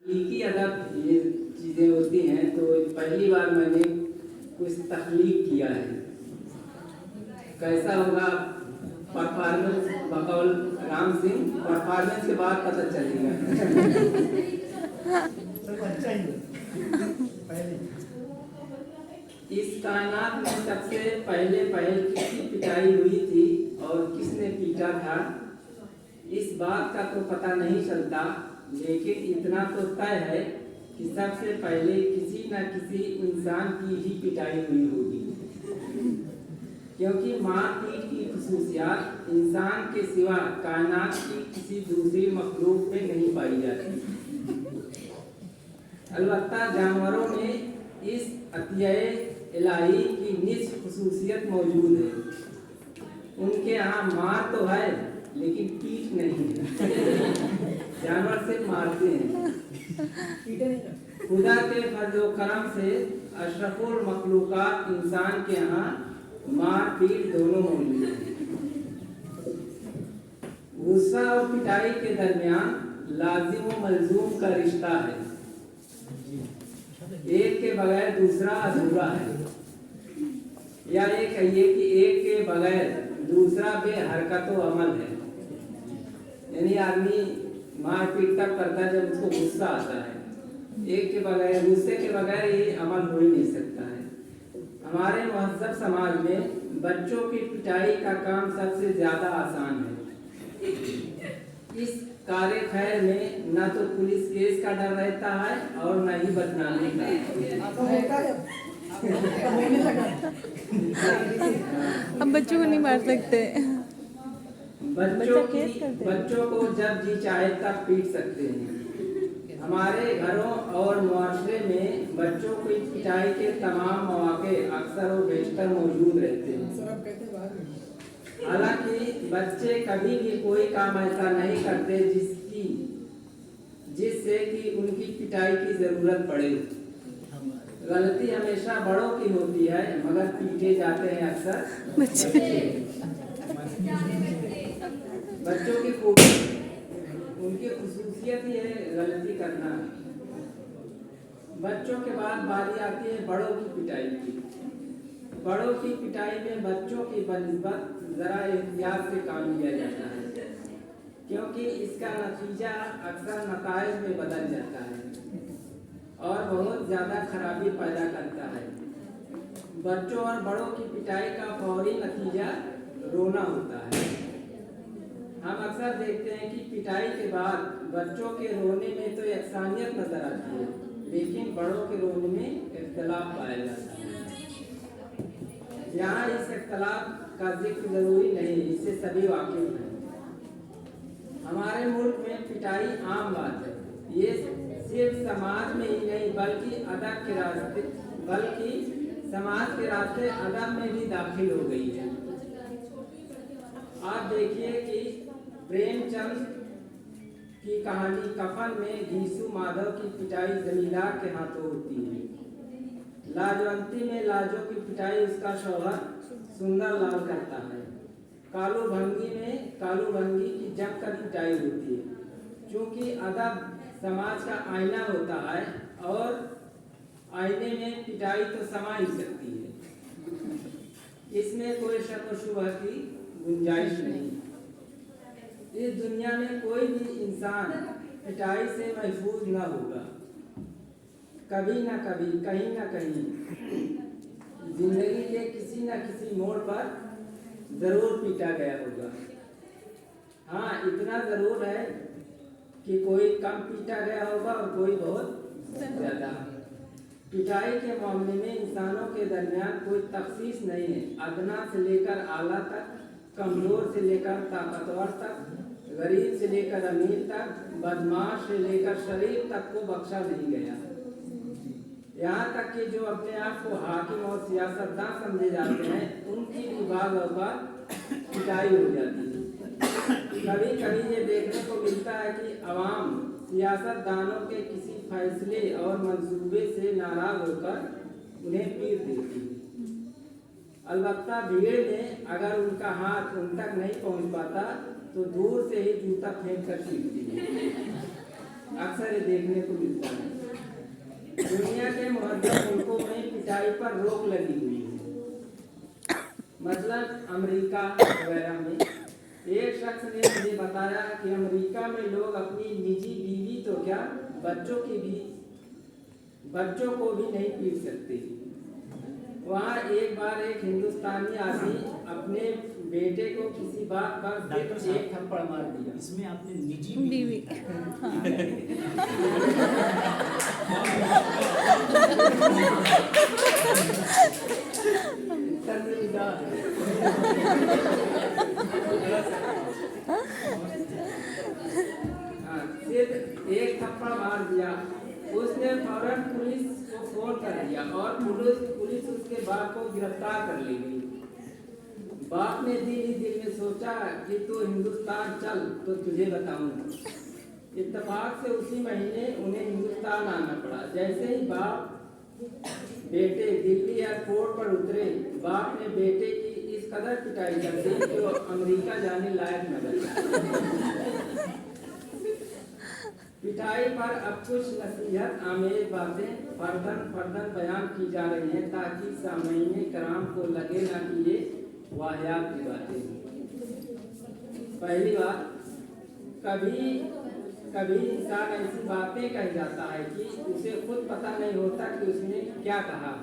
तख्लीकी अदब ये चीज़ें होती हैं, तो पहली बार मैंने कुछ तख्लीक किया है। कैसा होगा परफॉर्मेंस, बकौल राम सिंह, परफॉर्मेंस के बाद पता चलेगा। इस कायनात में सबसे पहले किसकी पिटाई हुई थी और किसने पीटा था, इस बात का तो पता नहीं चलता, लेकिन इतना तो तय है कि सबसे पहले किसी न किसी इंसान की ही पिटाई हुई होगी, क्योंकि मारपीट की खुसूसियात इंसान के सिवा कायनात की किसी दूसरी मखलूक में नहीं पाई जाती। अलबत्ता जानवरों में इस अतिये इलाही की निज खुसूसियत मौजूद है। उनके यहाँ मार तो है लेकिन पीठ नहीं है। जानवर से मारते हैं। खुदा के फजलो करम से अशरफुल मखलूकात इंसान के यहाँ मार पीट दोनों मौजूद है। गुस्सा और पिटाई के दरमियान लाजिम व मलजूम का रिश्ता है। एक के बगैर दूसरा अधूरा है, या ये कहिए कि एक के बगैर दूसरा बेहरकत व अमल है। यानी आदमी मारपीट तब करता है जब उसको गुस्सा आता है। एक के बगैर, गुस्से के बगैर ये अमल हो ही नहीं सकता है। हमारे महज़ब समाज में बच्चों की पिटाई का काम सबसे ज्यादा आसान है। इस कार्य खैर में न तो पुलिस केस का डर रहता है और न ही बदनामी का। अब बच्चों को नहीं मार सकते। बच्चों को जब जी चाहे तब पीट सकते हैं। हमारे घरों और मुआशरे में बच्चों की पिटाई के तमाम मौके अक्सर और बेशतर मौजूद रहते हैं। हालांकि बच्चे कभी भी कोई काम ऐसा नहीं करते जिससे कि उनकी पिटाई की जरूरत पड़े। गलती हमेशा बड़ों की होती है, मगर पीटे जाते हैं अक्सर बच्चों की खूबी, उनकी खुसूसियत ही है गलती करना। बच्चों के बाद बारी आती है बड़ों की पिटाई की। बड़ों की पिटाई में बच्चों की बनिस्बत जरा एहतियात से काम लिया जाता है, क्योंकि इसका नतीजा अक्सर नताइज में बदल जाता है और बहुत ज़्यादा खराबी पैदा करता है। बच्चों और बड़ों की पिटाई का फौरी नतीजा रोना होता है। हम अक्सर देखते हैं कि पिटाई के बाद बच्चों के रोने में तो यकसानियत नजर आती है, लेकिन बड़ों के रोने में इख्तलाफ पाया जाता है। यहाँ इस इख्तलाफ का जिक्र जरूरी नहीं, इससे सभी वाकिफ हैं। हमारे मुल्क में पिटाई आम बात है। ये सिर्फ समाज में ही नहीं बल्कि अदब के रास्ते, बल्कि समाज के रास्ते अदब में भी दाखिल हो गई है। आप देखिए कि प्रेमचंद की कहानी कफन में घीसू माधव की पिटाई जमींदार के हाथों होती है। लाजवंती में लाजो की पिटाई उसका शौहर सुंदर लाल करता है। कालू भंगी में कालू भंगी की जमकर पिटाई होती है। क्योंकि अदब समाज का आईना होता है और आईने में पिटाई तो समा ही सकती है, इसमें कोई शक व शुबह की गुंजाइश नहीं। इस दुनिया में कोई भी इंसान पिटाई से महफूज न होगा। कभी न कभी, कहीं न कहीं जिंदगी के किसी न किसी मोड़ पर जरूर पीटा गया होगा। हाँ, इतना जरूर है कि कोई कम पीटा गया होगा और कोई बहुत ज्यादा। पिटाई के मामले में इंसानों के दरमियान कोई तखसीस नहीं है। अदना से लेकर आला तक, कमजोर से लेकर ताकतवर तक, गरीब से लेकर अमीर तक, बदमाश से लेकर शरीफ तक को बख्शा नहीं गया। यहाँ तक कि जो अपने आप को हाकिम और सियासतदान समझे जाते हैं, उनकी भी बाज़ औक़ात पिटाई हो जाती है। कभी कभी ये देखने को मिलता है कि अवाम सियासतदानों के किसी फैसले और मंसूबे से नाराज होकर उन्हें पीट देती है। अलबत्ता भीड़ में अगर उनका हाथ उन तक नहीं पहुँच पाता तो दूर से ही जूता फेंक कर पीटती है। अक्सर ये देखने को मिलता है। दुनिया के मुहद्दब मुल्कों में पिटाई पर रोक लगी हुई है। मतलब अमेरिका वगैरह में एक शख्स ने मुझे बताया कि अमेरिका में लोग अपनी निजी बीवी तो क्या बच्चों को भी नहीं पीट सकते। वहाँ एक बार एक हिंदुस्तानी आदमी अपने बेटे को किसी बात पर एक थप्पड़ मार दिया। इसमें आपने निजी बीवी सिर्फ एक थप्पड़ मार दिया। उसने फौरन पुलिस को फोन कर दिया और पुलिस उसके बाप को गिरफ्तार कर ली गई। बाप ने दिल ही दिल में सोचा कि तू हिंदुस्तान चल तो तुझे बताऊंगा। इत्तेफाक से उसी महीने उन्हें हिंदुस्तान आना पड़ा। जैसे ही बाप बेटे दिल्ली एयरपोर्ट पर उतरे, बाप ने बेटे की इस कदर पिटाई कर दी कि वो अमेरिका जाने लायक न बचा। पिटाई पर अब कुछ नसीहत आमेज बातें फर्दन बयान की जा रही हैं ताकि सामईन कराम को लगे ना कि ये वाहियात की बातें। पहली बात, कभी इंसान ऐसी बातें कह जाता है कि उसे खुद पता नहीं होता कि उसने क्या कहा।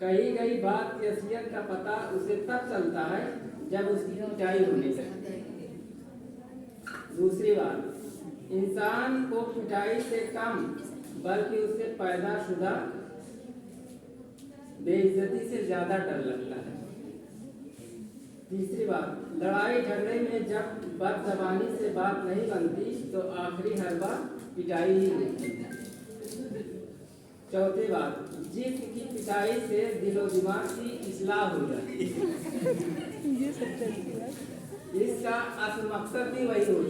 कही गई बात की असलियत का पता उसे तब चलता है जब उसकी पिटाई होने लगती है। दूसरी बात, इंसान को पिटाई से कम बल्कि उससे पैदा शुदा बेइज्जती से ज्यादा डर लगता है। तीसरी बात, लड़ाई झगड़े में जब बदजबानी से बात नहीं बनती तो आखिरी हरबा पिटाई ही होती है। चौथी बात, जिस्म की पिटाई से दिलो दिमाग की इस्लाह हो जाती है। इसका असल मकसद भी वही होता है।